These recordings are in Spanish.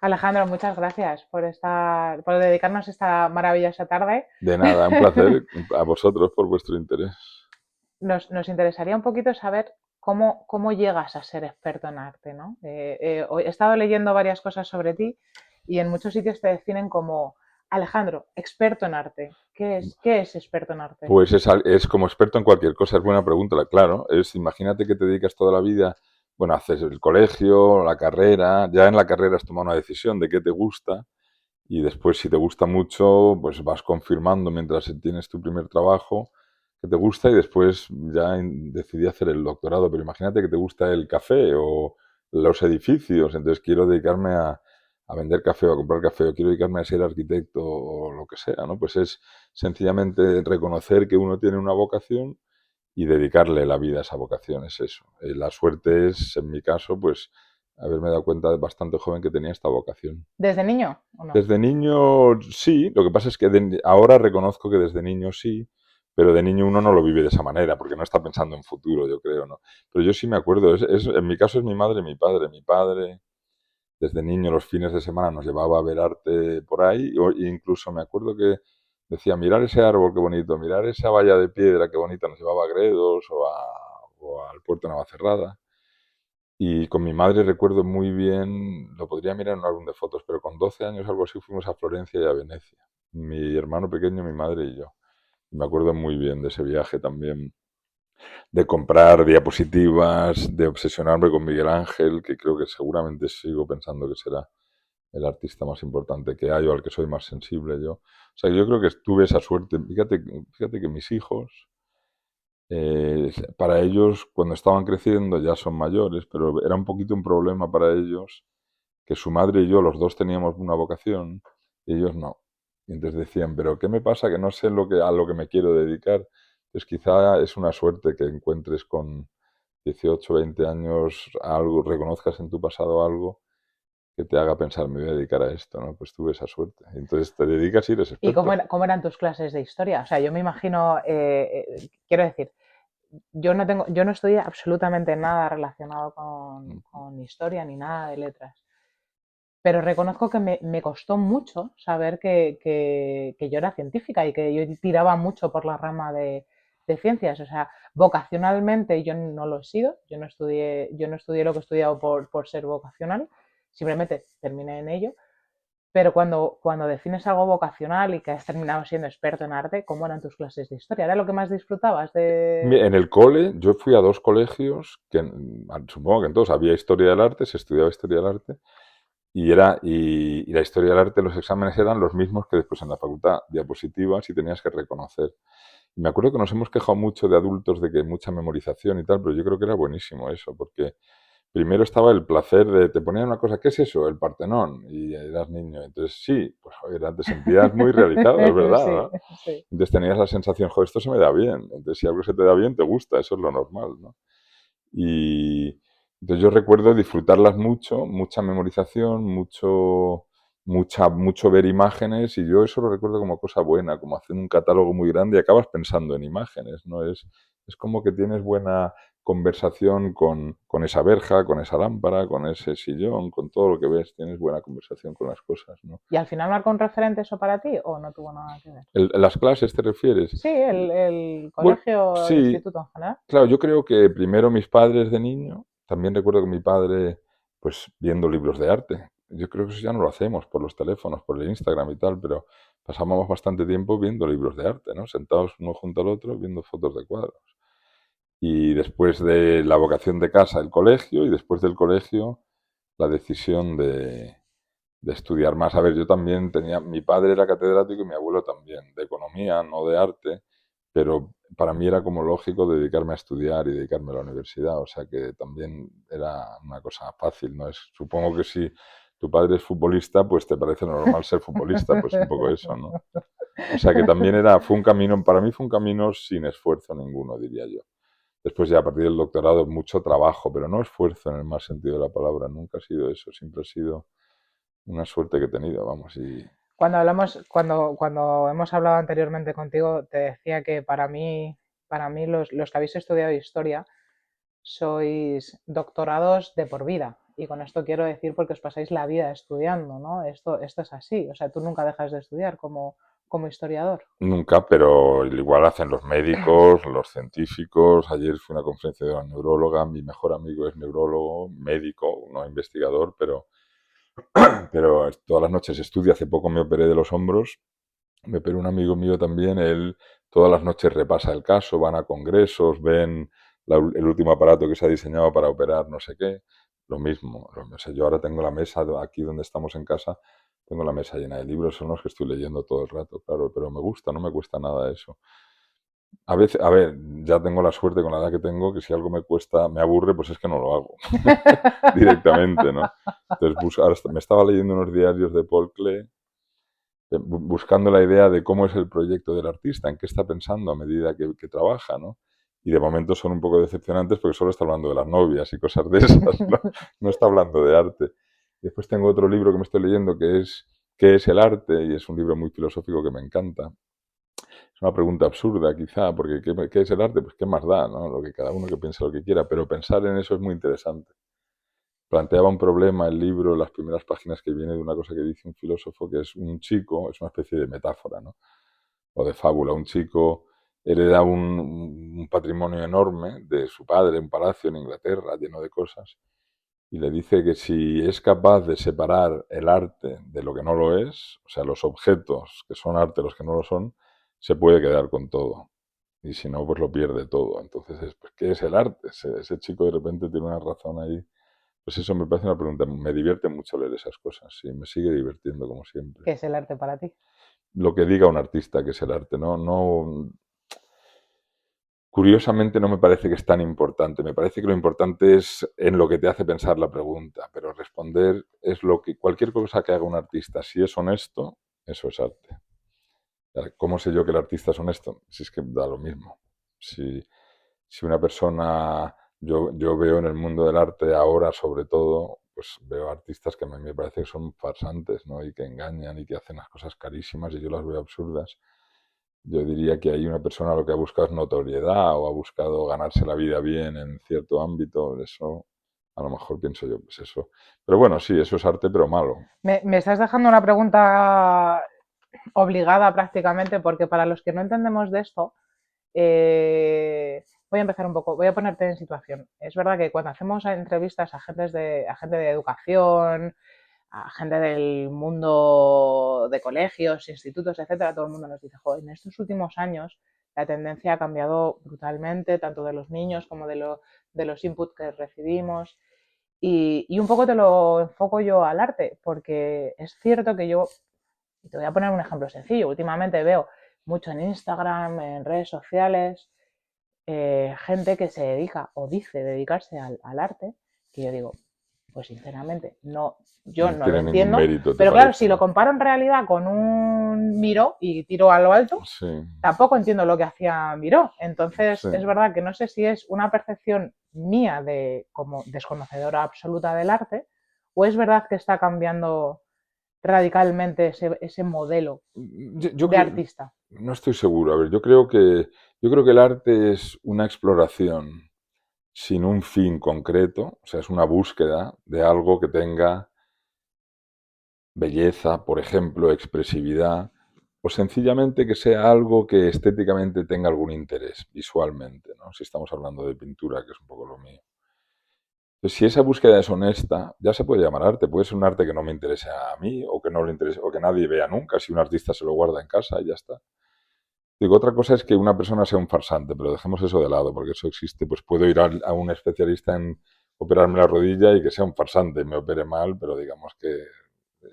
Alejandro, muchas gracias por dedicarnos esta maravillosa tarde. De nada, un placer a vosotros por vuestro interés. Nos interesaría un poquito saber cómo llegas a ser experto en arte, ¿no? Hoy he estado leyendo varias cosas sobre ti y en muchos sitios te definen como Alejandro, experto en arte. ¿Qué es experto en arte? Pues es como experto en cualquier cosa, es buena pregunta, claro. Imagínate que te dedicas toda la vida, bueno, haces el colegio, la carrera, ya en la carrera has tomado una decisión de qué te gusta y después si te gusta mucho, pues vas confirmando mientras tienes tu primer trabajo que te gusta y después ya decidí hacer el doctorado, pero imagínate que te gusta el café o los edificios, entonces quiero dedicarme a vender café o a comprar café o quiero dedicarme a ser arquitecto o lo que sea, ¿no? Pues es sencillamente reconocer que uno tiene una vocación y dedicarle la vida a esa vocación, es eso. La suerte es, en mi caso, pues haberme dado cuenta de bastante joven que tenía esta vocación. ¿Desde niño o no? Desde niño sí, lo que pasa es que ahora reconozco que desde niño sí, pero de niño uno no lo vive de esa manera, porque no está pensando en futuro, yo creo, ¿no? Pero yo sí me acuerdo, en mi caso es mi madre y mi padre. Mi padre, desde niño, los fines de semana nos llevaba a ver arte por ahí, e incluso me acuerdo que decía, mirar ese árbol, qué bonito, mirar esa valla de piedra, qué bonita, nos llevaba a Gredos o al puerto de Navacerrada. Y con mi madre recuerdo muy bien, lo podría mirar en un álbum de fotos, pero con 12 años algo así fuimos a Florencia y a Venecia. Mi hermano pequeño, mi madre y yo. Y me acuerdo muy bien de ese viaje también, de comprar diapositivas, de obsesionarme con Miguel Ángel, que creo que seguramente sigo pensando que será el artista más importante que hay o al que soy más sensible yo. O sea, yo creo que tuve esa suerte. Fíjate que mis hijos, para ellos, cuando estaban creciendo, ya son mayores, pero era un poquito un problema para ellos que su madre y yo, los dos teníamos una vocación y ellos no. Y entonces decían, pero ¿qué me pasa? Que no sé a lo que me quiero dedicar. Pues quizá es una suerte que encuentres con 18 20 años algo, reconozcas en tu pasado algo que te haga pensar, me voy a dedicar a esto, ¿no? Pues tuve esa suerte. Entonces te dedicas y eres ¿Y experto. cómo eran tus clases de historia? O sea, yo me imagino, quiero decir, yo no estudié absolutamente nada relacionado con historia ni nada de letras. Pero reconozco que me costó mucho saber que yo era científica y que yo tiraba mucho por la rama de ciencias. O sea, vocacionalmente yo no lo he sido, yo no estudié lo que he estudiado por ser vocacional, simplemente terminé en ello. Pero cuando defines algo vocacional y que has terminado siendo experto en arte, ¿cómo eran tus clases de historia? ¿Era lo que más disfrutabas de...? En el cole, yo fui a dos colegios, que supongo que en todos había historia del arte, se estudiaba historia del arte, y la historia del arte, los exámenes eran los mismos que después en la facultad, diapositivas y tenías que reconocer. Y me acuerdo que nos hemos quejado mucho de adultos de que mucha memorización y tal, pero yo creo que era buenísimo eso, porque primero estaba el placer de, te ponían una cosa, ¿qué es eso? El Partenón, y eras niño. Entonces sí, pues joder, te sentías muy realizado, es verdad, Sí, ¿no? sí. Entonces tenías la sensación, joder, esto se me da bien. Entonces si algo se te da bien, te gusta, eso es lo normal, ¿no? Y entonces yo recuerdo disfrutarlas mucho, mucha memorización, mucho ver imágenes y yo eso lo recuerdo como cosa buena, como hacer un catálogo muy grande y acabas pensando en imágenes, ¿no? Es como que tienes buena conversación con esa verja, con esa lámpara, con ese sillón, con todo lo que ves, tienes buena conversación con las cosas, ¿no? ¿Y al final marcó un referente eso para ti o no tuvo nada que ver? ¿Las clases te refieres? Sí, el Bueno, colegio, el sí, instituto en general. claro, yo creo que primero mis padres de niño, también recuerdo que mi padre, pues viendo libros de arte. Yo creo que eso ya no lo hacemos por los teléfonos, por el Instagram y tal, pero pasábamos bastante tiempo viendo libros de arte, ¿no? Sentados uno junto al otro viendo fotos de cuadros. Y después de la vocación de casa, el colegio, y después del colegio, la decisión de estudiar más. A ver, yo también tenía, mi padre era catedrático y mi abuelo también, de economía, no de arte, pero para mí era como lógico dedicarme a estudiar y dedicarme a la universidad, o sea que también era una cosa fácil, ¿no? Supongo que si tu padre es futbolista, pues te parece normal ser futbolista, pues un poco eso, ¿no? O sea que también fue un camino, para mí fue un camino sin esfuerzo ninguno, diría yo. Después ya a partir del doctorado mucho trabajo, pero no esfuerzo en el más sentido de la palabra, nunca ha sido eso, siempre ha sido una suerte que he tenido, vamos, y Cuando hemos hablado anteriormente contigo, te decía que para mí los que habéis estudiado historia sois doctorados de por vida. Y con esto quiero decir porque os pasáis la vida estudiando, ¿no? Esto es así, o sea, tú nunca dejas de estudiar como historiador. Nunca, pero igual hacen los médicos, los científicos. Ayer fui a una conferencia de una neuróloga, mi mejor amigo es neurólogo, médico, no investigador, pero todas las noches estudia. Hace poco me operé de los hombros, me operó un amigo mío también, él todas las noches repasa el caso, van a congresos, ven el último aparato que se ha diseñado para operar no sé qué, lo mismo. O sea, yo ahora tengo la mesa, aquí donde estamos en casa, tengo la mesa llena de libros, son los que estoy leyendo todo el rato, claro, pero me gusta, no me cuesta nada eso. A veces, a ver, ya tengo la suerte con la edad que tengo, que si algo me cuesta, me aburre, pues es que no lo hago directamente, ¿no? Entonces, ahora me estaba leyendo unos diarios de Paul Klee, buscando la idea de cómo es el proyecto del artista, en qué está pensando a medida que trabaja, ¿no? Y de momento son un poco decepcionantes porque solo está hablando de las novias y cosas de esas, ¿no? No está hablando de arte. Después tengo otro libro que me estoy leyendo que es ¿Qué es el arte? Y es un libro muy filosófico que me encanta. Es una pregunta absurda quizá, porque ¿qué es el arte? Pues qué más da, ¿no? Lo que cada uno que piense lo que quiera, pero pensar en eso es muy interesante. Planteaba un problema el libro, las primeras páginas que viene de una cosa que dice un filósofo, que es un chico, es una especie de metáfora, ¿no? O de fábula. Un chico hereda un patrimonio enorme de su padre, un palacio en Inglaterra lleno de cosas, y le dice que si es capaz de separar el arte de lo que no lo es, o sea, los objetos que son arte, los que no lo son, se puede quedar con todo. Y si no, pues lo pierde todo. Entonces, pues, ¿qué es el arte? Ese chico de repente tiene una razón ahí. Pues eso me parece una pregunta. Me divierte mucho leer esas cosas. Sí, me sigue divirtiendo como siempre. ¿Qué es el arte para ti? Lo que diga un artista que es el arte, ¿no? No, curiosamente no me parece que es tan importante. Me parece que lo importante es en lo que te hace pensar la pregunta, pero responder es lo que cualquier cosa que haga un artista, si es honesto, eso es arte. ¿Cómo sé yo que el artista es honesto? Si es que da lo mismo. Si una persona, yo veo en el mundo del arte ahora sobre todo, pues veo artistas que a mí me parece que son farsantes, ¿no? Y que engañan y que hacen las cosas carísimas y yo las veo absurdas. Yo diría que ahí una persona lo que ha buscado es notoriedad o ha buscado ganarse la vida bien en cierto ámbito, eso a lo mejor pienso yo, pues eso. Pero bueno, sí, eso es arte, pero malo. Me estás dejando una pregunta obligada prácticamente, porque para los que no entendemos de esto, voy a empezar un poco, voy a ponerte en situación. Es verdad que cuando hacemos entrevistas a gente de educación, a gente del mundo de colegios, institutos, etcétera, todo el mundo nos dice, joder, en estos últimos años la tendencia ha cambiado brutalmente, tanto de los niños como de los inputs que recibimos. Y un poco te lo enfoco yo al arte, porque es cierto que yo, y te voy a poner un ejemplo sencillo, últimamente veo mucho en Instagram, en redes sociales, gente que se dedica o dice dedicarse al arte, que yo digo, pues sinceramente, no, yo No no lo tiene ningún entiendo, mérito, ¿te pero claro, parece? si lo comparo en realidad con un Miró y tiro a lo alto, Sí, tampoco entiendo lo que hacía Miró. Entonces, sí. es verdad que no sé si es una percepción mía de como desconocedora absoluta del arte, o es verdad que está cambiando radicalmente ese modelo Yo de creo, artista. no estoy seguro. A ver, yo creo que el arte es una exploración sin un fin concreto, o sea, es una búsqueda de algo que tenga belleza, por ejemplo, expresividad, o sencillamente que sea algo que estéticamente tenga algún interés visualmente, ¿no? Si estamos hablando de pintura, que es un poco lo mío. Entonces, si esa búsqueda es honesta, ya se puede llamar arte. Puede ser un arte que no me interese a mí o que no le interese o que nadie vea nunca. Si un artista se lo guarda en casa y ya está. Digo, otra cosa es que una persona sea un farsante, pero dejemos eso de lado, porque eso existe. Pues puedo ir a un especialista en operarme la rodilla y que sea un farsante y me opere mal, pero digamos que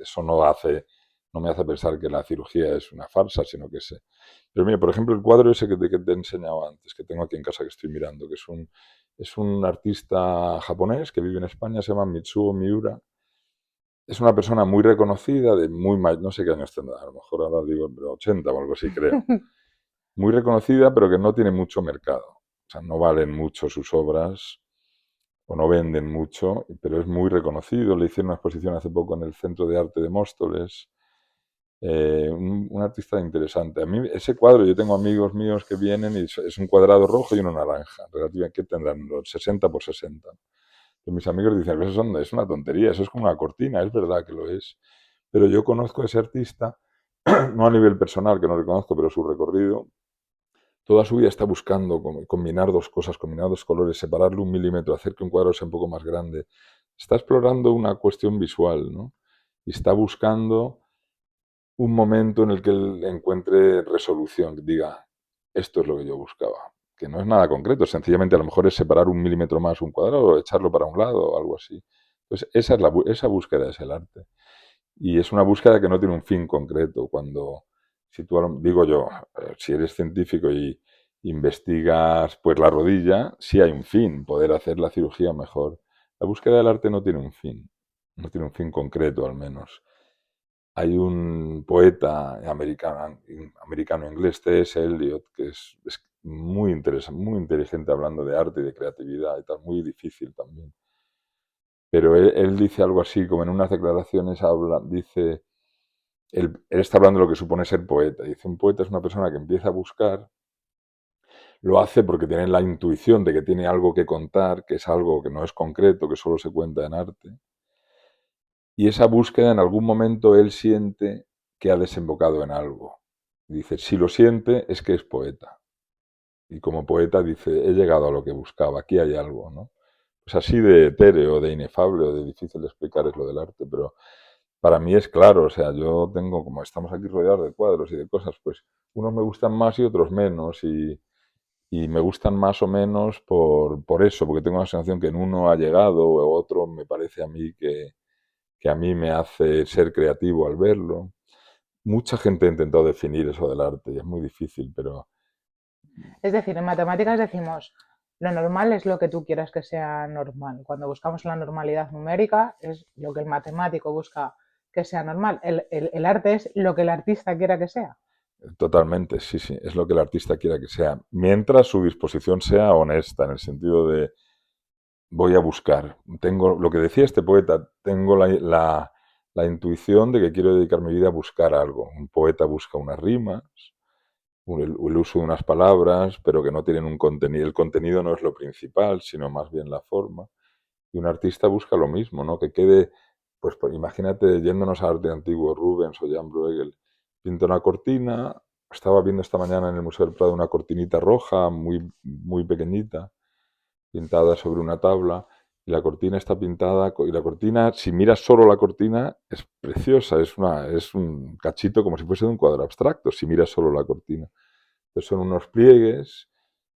eso no me hace pensar que la cirugía es una farsa, sino que sé. Pero mira, por ejemplo, el cuadro ese que te he enseñado antes, que tengo aquí en casa que estoy mirando, que es un artista japonés que vive en España, se llama Mitsuo Miura. Es una persona muy reconocida, no sé qué años tendrá, a lo mejor ahora digo, pero 80 o algo así creo. Muy reconocida, pero que no tiene mucho mercado. O sea, no valen mucho sus obras o no venden mucho, pero es muy reconocido. Le hicieron una exposición hace poco en el Centro de Arte de Móstoles. Un artista interesante. A mí ese cuadro, yo tengo amigos míos que vienen y es un cuadrado rojo y uno naranja. Relativamente, ¿qué tendrán? Los 60 por 60. Pero mis amigos dicen, "Pues eso es una tontería, eso es como una cortina", es verdad que lo es. Pero yo conozco a ese artista, no a nivel personal, que no le conozco, pero su recorrido, toda su vida está buscando combinar dos cosas, combinar dos colores, separarlo un milímetro, hacer que un cuadro sea un poco más grande. Está explorando una cuestión visual, ¿no? Y está buscando un momento en el que él encuentre resolución, que diga, esto es lo que yo buscaba. Que no es nada concreto, sencillamente a lo mejor es separar un milímetro más un cuadrado o echarlo para un lado o algo así. Entonces, esa búsqueda es el arte. Y es una búsqueda que no tiene un fin concreto. Si tú, digo yo, si eres científico y investigas pues la rodilla, sí hay un fin, poder hacer la cirugía mejor. La búsqueda del arte no tiene un fin, no tiene un fin concreto al menos. Hay un poeta americano-inglés, T.S. Eliot, que es muy interesante, muy inteligente hablando de arte y de creatividad y tal, muy difícil también. Pero él dice algo así, como en unas declaraciones dice, él está hablando de lo que supone ser poeta. Dice, un poeta es una persona que empieza a buscar, lo hace porque tiene la intuición de que tiene algo que contar, que es algo que no es concreto, que solo se cuenta en arte. Y esa búsqueda en algún momento él siente que ha desembocado en algo. Dice, si lo siente es que es poeta. Y como poeta dice, he llegado a lo que buscaba, aquí hay algo, ¿no? Pues así de etéreo, de inefable o de difícil de explicar es lo del arte, pero para mí es claro, o sea, yo tengo, como estamos aquí rodeados de cuadros y de cosas, pues unos me gustan más y otros menos, y me gustan más o menos por eso, porque tengo la sensación que en uno ha llegado o otro me parece a mí que a mí me hace ser creativo al verlo. Mucha gente ha intentado definir eso del arte y es muy difícil, pero Es decir, en matemáticas decimos, lo normal es lo que tú quieras que sea normal. Cuando buscamos la normalidad numérica, es lo que el matemático busca que sea normal. El arte es lo que el artista quiera que sea. totalmente, sí, sí, es lo que el artista quiera que sea, mientras su disposición sea honesta, en el sentido de voy a buscar. Tengo lo que decía este poeta, tengo la intuición de que quiero dedicar mi vida a buscar algo. Un poeta busca unas rimas, el uso de unas palabras, pero que no tienen un contenido. El contenido no es lo principal, sino más bien la forma. Y un artista busca lo mismo, ¿no? Que quede, pues imagínate, yéndonos al arte antiguo, Rubens o Jan Bruegel, pinta una cortina, estaba viendo esta mañana en el Museo del Prado una cortinita roja, muy, muy pequeñita, pintada sobre una tabla, y la cortina está pintada, y la cortina, si miras solo la cortina, es preciosa, es un cachito como si fuese de un cuadro abstracto, si miras solo la cortina. Entonces son unos pliegues,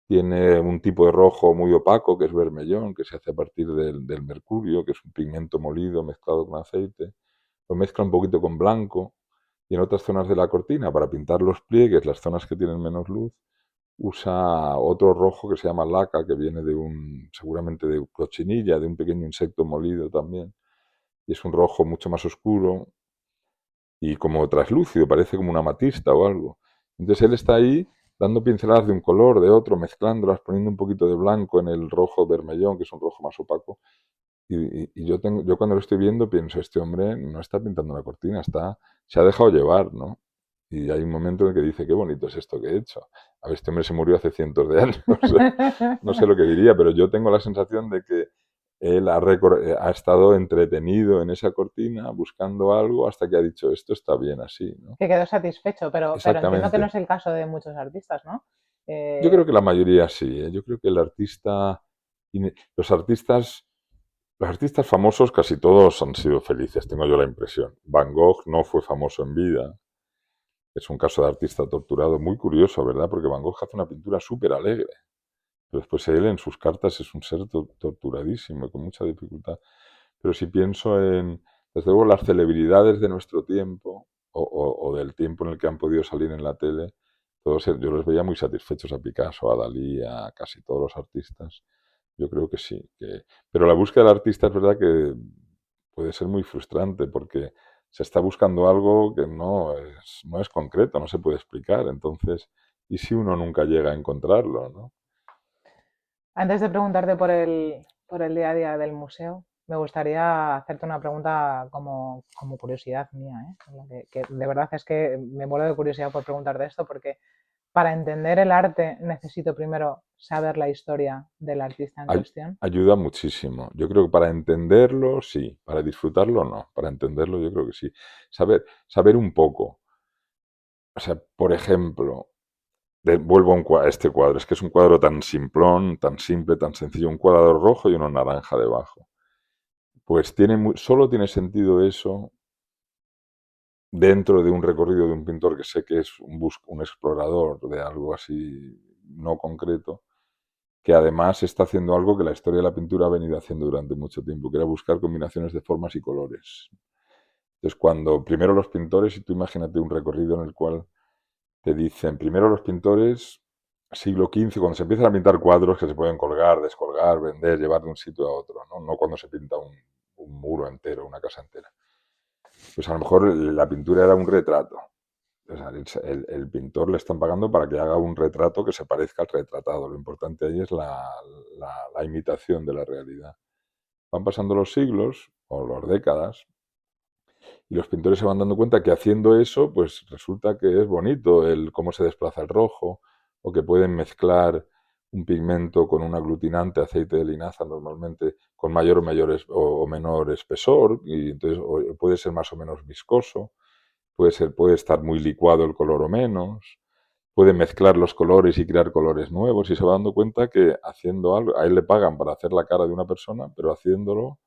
tiene un tipo de rojo muy opaco, que es vermellón, que se hace a partir del mercurio, que es un pigmento molido mezclado con aceite. Lo mezcla un poquito con blanco, y en otras zonas de la cortina, para pintar los pliegues, las zonas que tienen menos luz, usa otro rojo que se llama laca, que viene seguramente de cochinilla, de un pequeño insecto molido también. Y es un rojo mucho más oscuro y como traslúcido, parece como una amatista o algo. Entonces él está ahí dando pinceladas de un color, de otro, mezclándolas, poniendo un poquito de blanco en el rojo vermellón, que es un rojo más opaco. Y yo cuando lo estoy viendo pienso, este hombre no está pintando una cortina, se ha dejado llevar, ¿no? Y hay un momento en el que dice, qué bonito es esto que he hecho. A ver, este hombre se murió hace cientos de años. No sé lo que diría, pero yo tengo la sensación de que él ha estado entretenido en esa cortina buscando algo hasta que ha dicho, esto está bien así, ¿no? Que quedó satisfecho, pero entiendo que no Exactamente. es el caso de muchos artistas, ¿no? Yo creo Eh, que la mayoría sí, ¿eh? Yo creo que el artista, los artistas, los artistas famosos casi todos han sido felices, tengo yo la impresión. Van Gogh no fue famoso en vida, es un caso de artista torturado muy curioso, ¿verdad? Porque Van Gogh hace una pintura súper alegre, pero después él en sus cartas es un ser torturadísimo y con mucha dificultad. Pero si pienso desde luego, las celebridades de nuestro tiempo o del tiempo en el que han podido salir en la tele, yo los veía muy satisfechos a Picasso, a Dalí, a casi todos los artistas. Yo creo que sí. Pero la búsqueda del artista es verdad que puede ser muy frustrante porque se está buscando algo que no es concreto, no se puede explicar. Entonces, ¿y si uno nunca llega a encontrarlo, no? Antes de preguntarte por el día a día del museo, me gustaría hacerte una pregunta como curiosidad mía, ¿eh? Que de verdad es que me muero de curiosidad por preguntarte esto porque para entender el arte necesito primero saber la historia del artista en Ay- cuestión. Ayuda muchísimo. Yo creo que para entenderlo, sí. Para disfrutarlo, no. Para entenderlo, yo creo que sí. Saber un poco. O sea, por ejemplo, vuelvo a este cuadro. Es que es un cuadro tan simplón, tan simple, tan sencillo. Un cuadro rojo y uno naranja debajo. Pues solo tiene sentido eso dentro de un recorrido de un pintor que sé que es un explorador de algo así no concreto, que además está haciendo algo que la historia de la pintura ha venido haciendo durante mucho tiempo, que era buscar combinaciones de formas y colores. Entonces, cuando primero los pintores, y tú imagínate un recorrido en el cual te dicen, primero los pintores, siglo XV, cuando se empiezan a pintar cuadros que se pueden colgar, descolgar, vender, llevar de un sitio a otro, no, no cuando se pinta un muro entero, una casa entera. Pues a lo mejor la pintura era un retrato. O sea, el pintor le están pagando para que haga un retrato que se parezca al retratado. Lo importante ahí es la imitación de la realidad. Van pasando los siglos o las décadas y los pintores se van dando cuenta que haciendo eso, pues resulta que es bonito el cómo se desplaza el rojo o que pueden mezclar un pigmento con un aglutinante, aceite de linaza normalmente con mayor o menor espesor y entonces puede ser más o menos viscoso, puede estar muy licuado el color o menos, puede mezclar los colores y crear colores nuevos y se va dando cuenta que haciendo algo, a él le pagan para hacer la cara de una persona, pero haciéndolo,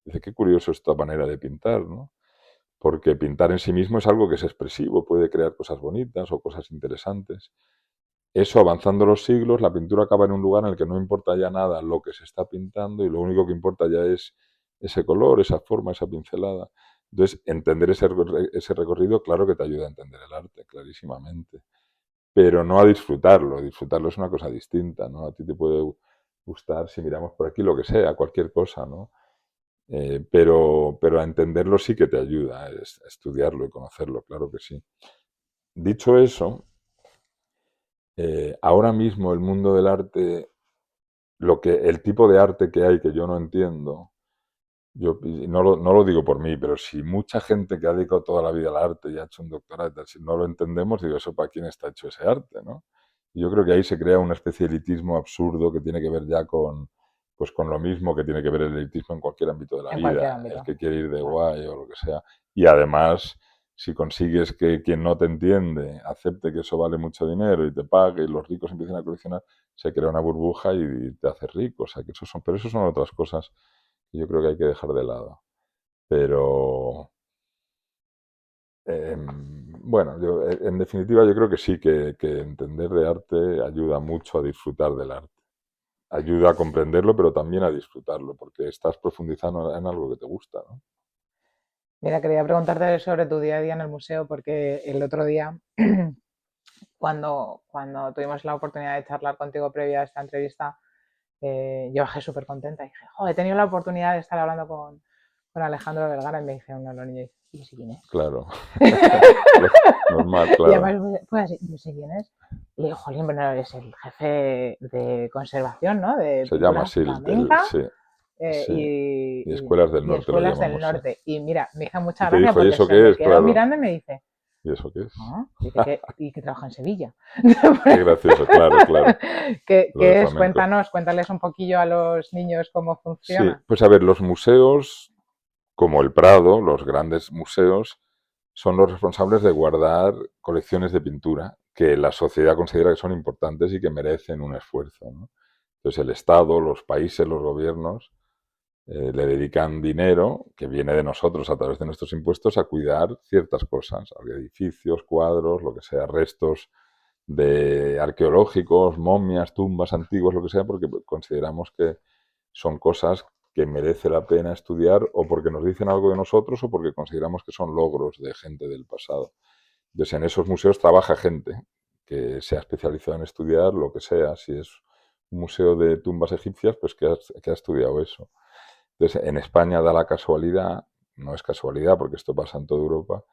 dice, qué curioso esta manera de pintar, ¿no? Porque pintar en sí mismo es algo que es expresivo, puede crear cosas bonitas o cosas interesantes. Eso, avanzando los siglos, la pintura acaba en un lugar en el que no importa ya nada lo que se está pintando y lo único que importa ya es ese color, esa forma, esa pincelada. Entonces, entender ese recorrido, claro que te ayuda a entender el arte, clarísimamente, pero no a disfrutarlo. Disfrutarlo es una cosa distinta, ¿no? A ti te puede gustar, si miramos por aquí, lo que sea, cualquier cosa, ¿no? Pero a entenderlo sí que te ayuda, a estudiarlo y conocerlo, claro que sí. Dicho eso, ahora mismo el mundo del arte, el tipo de arte que hay que yo no entiendo, y no lo digo por mí, pero si mucha gente que ha dedicado toda la vida al arte y ha hecho un doctorado y tal, si no lo entendemos, digo, ¿eso para quién está hecho ese arte, no? Y yo creo que ahí se crea una especie de elitismo absurdo que tiene que ver ya pues con lo mismo que tiene que ver el elitismo en cualquier ámbito de la En cualquier vida, el ámbito. que quiere ir de Claro. guay o lo que sea. Y además, si consigues que quien no te entiende acepte que eso vale mucho dinero y te pague y los ricos empiecen a coleccionar, se crea una burbuja y te hace rico. O sea, pero eso son otras cosas yo creo que hay que dejar de lado. Pero, bueno, en definitiva yo creo que sí, que entender de arte ayuda mucho a disfrutar del arte. Ayuda a comprenderlo, pero también a disfrutarlo, porque estás profundizando en algo que te gusta, ¿no? Mira, quería preguntarte sobre tu día a día en el museo, porque el otro día, cuando tuvimos la oportunidad de charlar contigo previa a esta entrevista, yo bajé súper contenta y dije, joder, he tenido la oportunidad de estar hablando con Alejandro Vergara y me dice uno de los niños, ¿y ese quién es? Claro. Normal, Y claro. además fue así, no sé quién es. Y le digo, jolín, bueno, es el jefe de conservación, ¿no? De Se llama pintura así, flamenca sí, sí. Y Escuelas del y Norte lo escuelas del llamamos, sí. norte. Y mira, me hizo Y mucha te gracia dijo, ¿y porque eso se qué me es? quedó Claro. mirando y me dice, ¿Y eso qué es? ah, dice que, y que trabaja en Sevilla. Qué gracioso, claro, claro. ¿Qué, Lo del qué es? flamenco. Cuéntanos, cuéntales un poquillo a los niños cómo Sí, funciona. pues a ver, los museos como el Prado, los grandes museos, son los responsables de guardar colecciones de pintura que la sociedad considera que son importantes y que merecen un esfuerzo, ¿no? Entonces el Estado, los países, los gobiernos le dedican dinero que viene de nosotros a través de nuestros impuestos a cuidar ciertas cosas, edificios, cuadros, lo que sea, restos de arqueológicos, momias, tumbas antiguas, lo que sea, porque consideramos que son cosas que merece la pena estudiar o porque nos dicen algo de nosotros o porque consideramos que son logros de gente del pasado. Entonces, en esos museos trabaja gente que se ha especializado en estudiar lo que sea. Si es un museo de tumbas egipcias, pues que ha estudiado eso. Entonces, en España da la casualidad, no es casualidad porque esto pasa en toda Europa,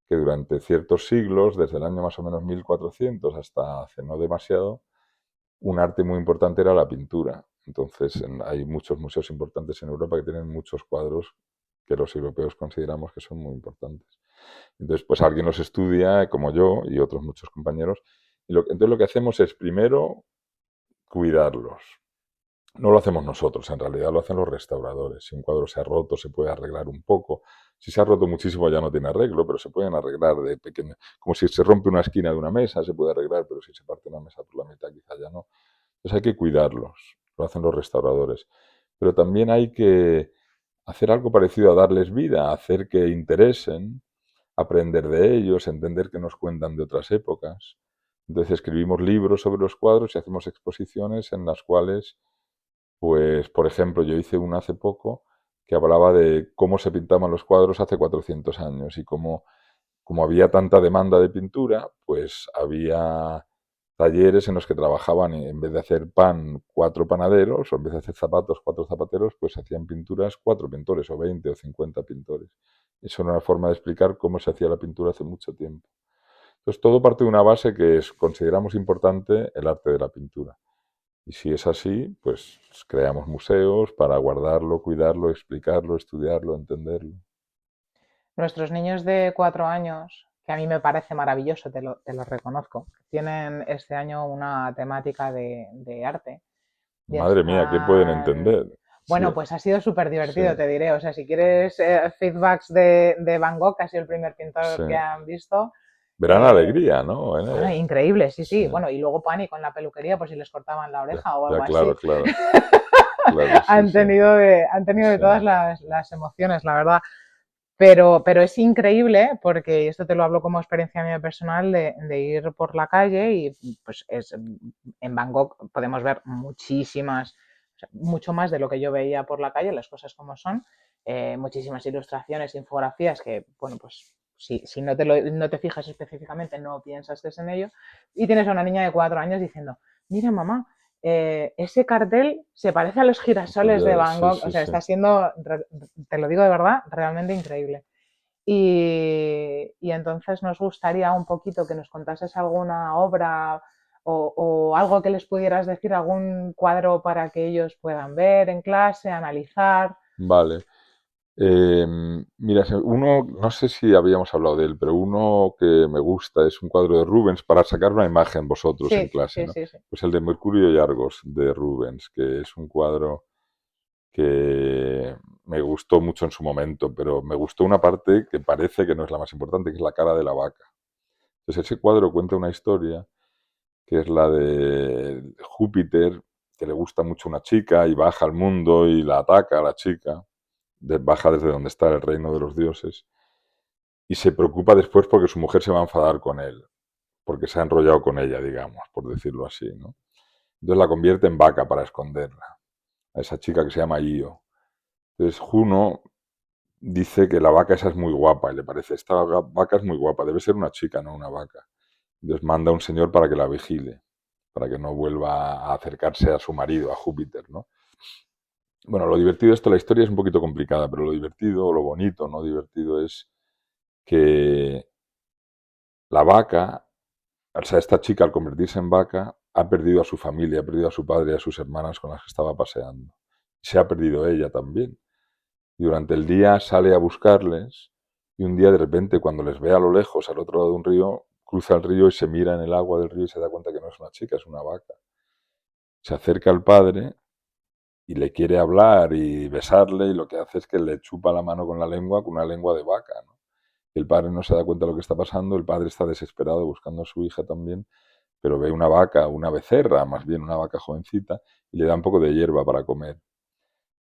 que durante ciertos siglos, desde el año más o menos 1400 hasta hace no demasiado, un arte muy importante era la pintura. Entonces, hay muchos museos importantes en Europa que tienen muchos cuadros que los europeos consideramos que son muy importantes. Entonces, pues alguien los estudia, como yo y otros muchos compañeros, Entonces lo que hacemos es primero cuidarlos. No lo hacemos nosotros, en realidad lo hacen los restauradores. Si un cuadro se ha roto, se puede arreglar un poco. Si se ha roto muchísimo ya no tiene arreglo, pero se pueden arreglar de pequeño. Como si se rompe una esquina de una mesa, se puede arreglar, pero si se parte una mesa por la mitad, quizá ya no. Entonces hay que cuidarlos, lo hacen los restauradores. Pero también hay que hacer algo parecido a darles vida, hacer que interesen, aprender de ellos, entender que nos cuentan de otras épocas. Entonces escribimos libros sobre los cuadros y hacemos exposiciones en las cuales, pues, por ejemplo, yo hice una hace poco que hablaba de cómo se pintaban los cuadros hace 400 años y cómo, como había tanta demanda de pintura, pues había talleres en los que trabajaban, y en vez de hacer pan, 4 panaderos, o en vez de hacer zapatos, 4 zapateros, pues hacían pinturas 4 pintores, o 20 o 50 pintores. Eso era una forma de explicar cómo se hacía la pintura hace mucho tiempo. Entonces, todo parte de una base que es, consideramos importante el arte de la pintura. Y si es así, pues creamos museos para guardarlo, cuidarlo, explicarlo, estudiarlo, entenderlo. Nuestros niños de 4 años, que a mí me parece maravilloso, te lo reconozco, tienen este año una temática de arte y Madre mía, ¿qué pueden están... entender? Sí, Bueno, pues ha sido súper sí, divertido, te diré. O sea, si quieres feedbacks de Van Gogh, que ha sido el primer sí. pintor que han visto, Verán eh, alegría, ¿no? En bueno, él. increíble, sí, Sí, sí. Bueno, y luego pánico en la peluquería por si les cortaban la ya, oreja o ya, algo claro, así. claro, claro, sí, Han sí, tenido de sí. todas las emociones, la verdad. Pero es increíble porque, esto te lo hablo como experiencia mía personal, de ir por la calle y pues en Bangkok podemos ver muchísimas, o sea, mucho más de lo que yo veía por la calle, las cosas como son, muchísimas ilustraciones, infografías que, bueno, pues si no te fijas específicamente no piensas que es en ello, y tienes a una niña de 4 años diciendo, mira mamá, ese cartel se parece a los girasoles de Van Sí, Gogh, o sí, sea, sí. está siendo, te lo digo de verdad, realmente increíble. Y entonces nos gustaría un poquito que nos contases alguna obra o algo que les pudieras decir, algún cuadro para que ellos puedan ver en clase, analizar. Vale. Mira, uno, no sé si habíamos hablado de él, pero uno que me gusta es un cuadro de Rubens para sacar una imagen vosotros en Sí, clase, sí, ¿no? sí, sí. Pues el de Mercurio y Argos de Rubens, que es un cuadro que me gustó mucho en su momento, pero me gustó una parte que parece que no es la más importante, que es la cara de la vaca. Entonces ese cuadro cuenta una historia que es la de Júpiter, que le gusta mucho una chica y baja al mundo y la ataca a la chica, baja desde donde está el reino de los dioses, y se preocupa después porque su mujer se va a enfadar con él, porque se ha enrollado con ella, digamos, por decirlo así, ¿no? Entonces la convierte en vaca para esconderla, a esa chica que se llama Io. Entonces Juno dice que la vaca esa es muy guapa y le parece, esta vaca es muy guapa, debe ser una chica, no una vaca. Entonces manda a un señor para que la vigile, para que no vuelva a acercarse a su marido, a Júpiter, ¿no? Bueno, lo divertido de esto, la historia es un poquito complicada, pero lo divertido, lo bonito, no divertido, es que la vaca, o sea, esta chica al convertirse en vaca, ha perdido a su familia, ha perdido a su padre y a sus hermanas con las que estaba paseando. Se ha perdido ella también. Y durante el día sale a buscarles y un día de repente cuando les ve a lo lejos, al otro lado de un río, cruza el río y se mira en el agua del río y se da cuenta que no es una chica, es una vaca. Se acerca al padre y le quiere hablar y besarle y lo que hace es que le chupa la mano con la lengua, con una lengua de vaca, ¿no? El padre no se da cuenta de lo que está pasando, el padre está desesperado buscando a su hija también, pero ve una vaca, una becerra, más bien una vaca jovencita, y le da un poco de hierba para comer.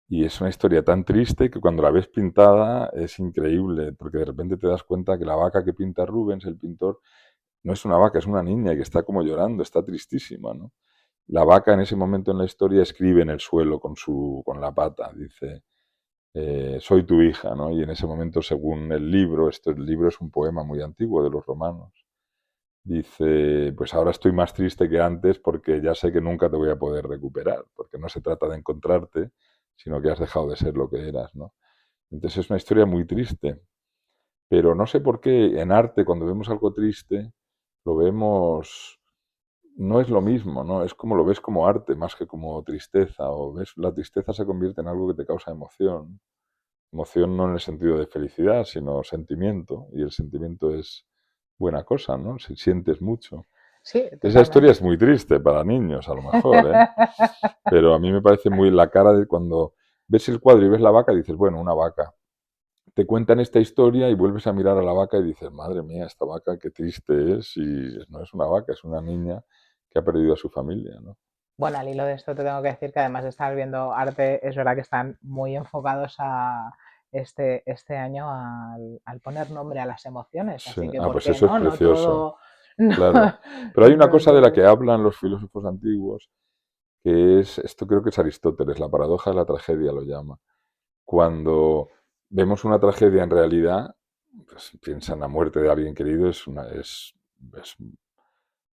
Y es una historia tan triste que cuando la ves pintada es increíble, porque de repente te das cuenta que la vaca que pinta Rubens, el pintor, no es una vaca, es una niña que está como llorando, está tristísima, ¿no? La vaca en ese momento en la historia escribe en el suelo con la pata, dice, soy tu hija, ¿no? Y en ese momento, según el libro es un poema muy antiguo de los romanos. Dice, pues ahora estoy más triste que antes porque ya sé que nunca te voy a poder recuperar, porque no se trata de encontrarte, sino que has dejado de ser lo que eras, ¿no? Entonces es una historia muy triste, pero no sé por qué en arte cuando vemos algo triste lo vemos, no es lo mismo, ¿no? Es como lo ves como arte más que como tristeza, o ves, la tristeza se convierte en algo que te causa emoción. Emoción no en el sentido de felicidad, sino sentimiento, y el sentimiento es buena cosa, ¿no? Si sientes mucho. Sí, Esa historia totalmente. es muy triste para niños, a lo mejor, ¿eh? Pero a mí me parece muy la cara de cuando ves el cuadro y ves la vaca, dices, bueno, una vaca. Te cuentan esta historia y vuelves a mirar a la vaca y dices, madre mía, esta vaca qué triste es, y no es una vaca, es una niña que ha perdido a su familia, ¿no? Bueno, al hilo de esto te tengo que decir que además de estar viendo arte, es verdad que están muy enfocados a este año al poner nombre a las emociones. Sí. Así que, Ah, ¿por pues qué eso es no? No precioso, todo, no, claro. Pero hay no una todo cosa de la que tiene. hablan los filósofos antiguos, que es, esto creo que es Aristóteles, la paradoja de la tragedia lo llama. Cuando vemos una tragedia en realidad, pues piensa en la muerte de alguien querido, es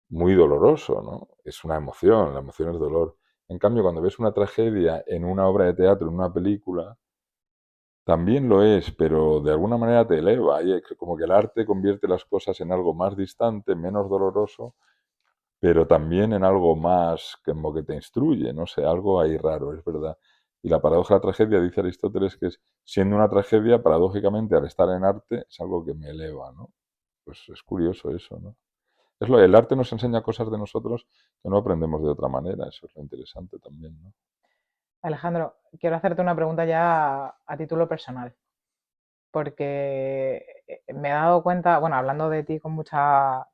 muy doloroso, ¿no? Es una emoción, la emoción es dolor. En cambio, cuando ves una tragedia en una obra de teatro, en una película, también lo es, pero de alguna manera te eleva. Y como que el arte convierte las cosas en algo más distante, menos doloroso, pero también en algo más como que te instruye, no sé, algo ahí raro, es verdad. Y la paradoja de la tragedia, dice Aristóteles, que es, siendo una tragedia, paradójicamente, al estar en arte, es algo que me eleva, ¿no? Pues es curioso eso, ¿no? El arte nos enseña cosas de nosotros que no aprendemos de otra manera, eso es lo interesante también, ¿no? Alejandro, quiero hacerte una pregunta ya a título personal, porque me he dado cuenta, bueno, hablando de ti con mucha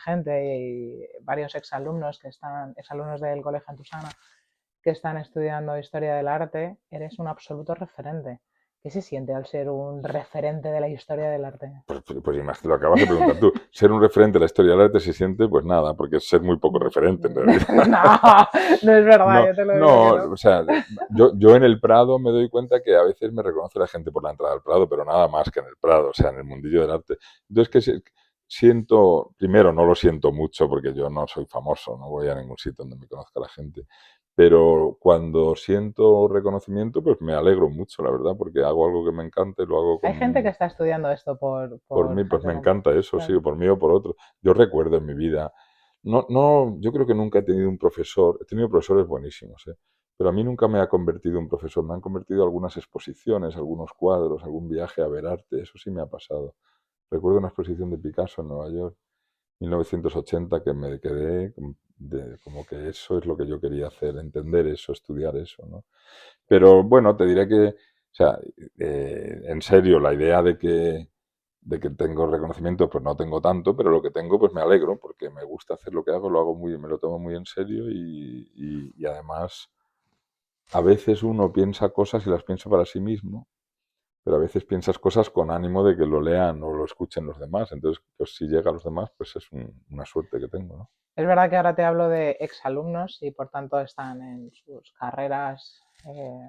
gente y varios exalumnos que están, exalumnos del Colegio Antusana, que están estudiando historia del arte, eres un absoluto referente. ¿Qué se siente al ser un referente de la historia del arte? Pues imagínate, lo acabas de preguntar tú. Ser un referente de la historia del arte se siente, pues nada, porque es ser muy poco referente en realidad. No, no es verdad, No, yo te lo digo no, que no. o sea, yo en el Prado me doy cuenta que a veces me reconoce la gente por la entrada al Prado, pero nada más que en el Prado, o sea, en el mundillo del arte. Entonces, siento, primero, no lo siento mucho porque yo no soy famoso, no voy a ningún sitio donde me conozca la gente, pero cuando siento reconocimiento, pues me alegro mucho, la verdad, porque hago algo que me encanta y lo hago Hay gente que con, está estudiando esto por por mí, pues gente me como... encanta eso, sí, Claro. por mí o por otro. Yo recuerdo en mi vida, yo creo que nunca he tenido un profesor, he tenido profesores buenísimos, ¿eh? Pero a mí nunca me ha convertido un profesor, me han convertido algunas exposiciones, algunos cuadros, algún viaje a ver arte, eso sí me ha pasado. Recuerdo una exposición de Picasso en Nueva York, 1980, que me quedé como que eso es lo que yo quería hacer, entender eso, estudiar eso, ¿no? Pero bueno, te diré que, o sea, en serio, la idea de que tengo reconocimiento, pues no tengo tanto, pero lo que tengo, pues me alegro, porque me gusta hacer lo que hago, lo hago muy, me lo tomo muy en serio y además a veces uno piensa cosas y las piensa para sí mismo, pero a veces piensas cosas con ánimo de que lo lean o lo escuchen los demás. Entonces, pues si llega a los demás, pues es una suerte que tengo, ¿no? Es verdad que ahora te hablo de exalumnos y por tanto están en sus carreras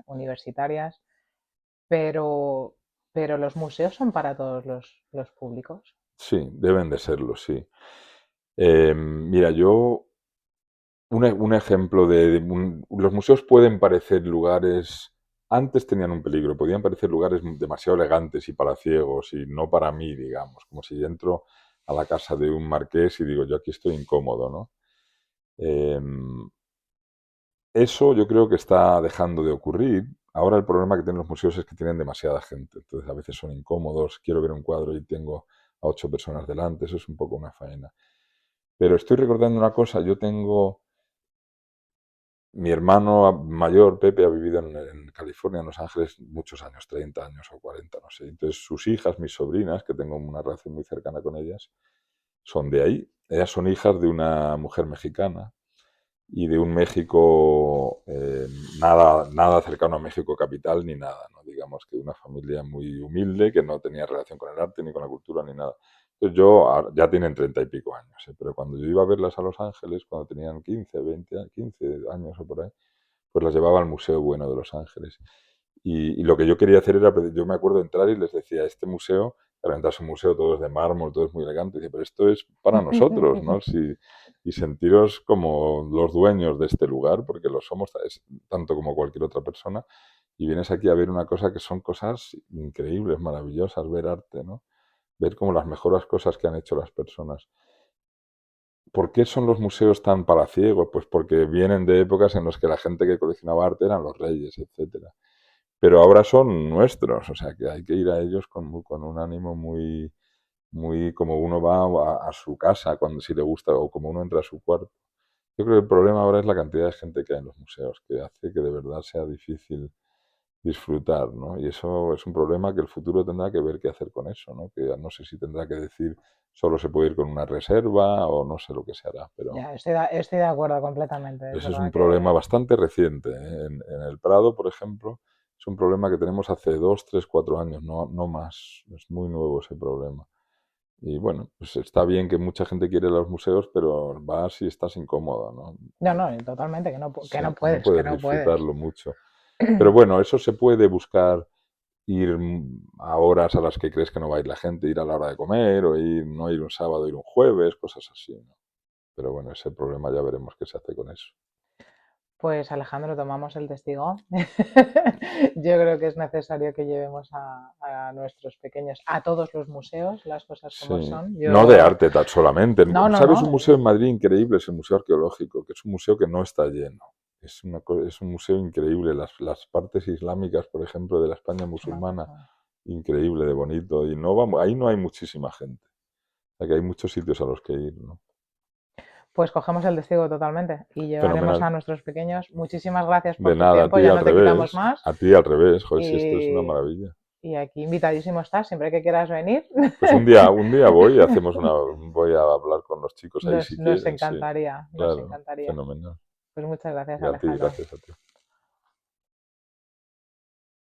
universitarias, pero, pero los museos son para todos los públicos. Sí, deben de serlo, sí. Mira, un ejemplo los museos pueden parecer lugares, antes tenían un peligro, podían parecer lugares demasiado elegantes y palaciegos y no para mí, digamos, como si entro a la casa de un marqués y digo, yo aquí estoy incómodo, ¿no? Em, Eso yo creo que está dejando de ocurrir. Ahora el problema que tienen los museos es que tienen demasiada gente, entonces a veces son incómodos, quiero ver un cuadro y tengo a 8 personas delante, eso es un poco una faena. Pero estoy recordando una cosa, mi hermano mayor, Pepe, ha vivido en California, en Los Ángeles, muchos años, 30 años o 40, no sé. Entonces sus hijas, mis sobrinas, que tengo una relación muy cercana con ellas, son de ahí. Ellas son hijas de una mujer mexicana y de un México nada cercano a México capital ni nada, ¿no? Digamos que de una familia muy humilde que no tenía relación con el arte ni con la cultura ni nada. Entonces ya tienen 30 y pico años, ¿eh? Pero cuando yo iba a verlas a Los Ángeles, cuando tenían 15, 20, 15 años o por ahí, pues las llevaba al Museo Bueno de Los Ángeles. Y lo que yo quería hacer era, yo me acuerdo de entrar y les decía, este museo, para entrar a un museo todo es de mármol, todo es muy elegante, y dice, pero esto es para nosotros, ¿no? Y sentiros como los dueños de este lugar, porque lo somos tanto como cualquier otra persona, y vienes aquí a ver una cosa que son cosas increíbles, maravillosas, ver arte, ¿no? Ver como las mejores cosas que han hecho las personas. ¿Por qué son los museos tan palaciegos? Pues porque vienen de épocas en las que la gente que coleccionaba arte eran los reyes, etcétera. Pero ahora son nuestros, o sea que hay que ir a ellos con un ánimo muy, muy como uno va a su casa cuando si le gusta o como uno entra a su cuarto. Yo creo que el problema ahora es la cantidad de gente que hay en los museos, que hace que de verdad sea difícil disfrutar, ¿no? Y eso es un problema que el futuro tendrá que ver qué hacer con eso, ¿no? Que no sé si tendrá que decir solo se puede ir con una reserva o no sé lo que se hará, pero Ya, estoy de acuerdo completamente. Es ese es un verdad problema que bastante reciente, ¿eh? En el Prado, por ejemplo, es un problema que tenemos hace 2, 3, 4 años, no más. Es muy nuevo ese problema. Y bueno, pues está bien que mucha gente quiere ir a los museos, pero vas si estás incómodo, ¿no? no, no, totalmente, que Sí, no no puedes, que puedes no puedes. disfrutarlo mucho. Pero bueno, eso se puede buscar ir a horas a las que crees que no va a ir la gente, ir a la hora de comer o ir, no ir un sábado, ir un jueves, cosas así, ¿no? Pero bueno, ese problema ya veremos qué se hace con eso. Pues Alejandro, tomamos el testigo. Yo creo que es necesario que llevemos a nuestros pequeños a todos los museos, las cosas como Sí, son. no de Yo, arte tal solamente. no, no, ¿Sabes? Un no. museo en Madrid increíble es el Museo Arqueológico, que es un museo que no está lleno. Es un museo increíble. Las partes islámicas, por ejemplo, de la España Es una musulmana, pasada. increíble de bonito. Y no vamos, ahí no hay muchísima gente. O sea que hay muchos sitios a los que ir, ¿no? Pues cogemos el testigo totalmente y llevaremos Fenomenal. a nuestros pequeños. Muchísimas gracias por De tu nada, a tiempo, ti ya al no te quitamos revés. más. A ti al revés. Joder, si esto es una Y, maravilla. y aquí invitadísimo estás, siempre que quieras venir. Pues un día voy y voy a hablar con los chicos ahí si Nos quieren, sí. encantaría, nos Claro, encantaría. fenomenal. Pues muchas gracias, Y a ti, Alejandro. gracias a ti.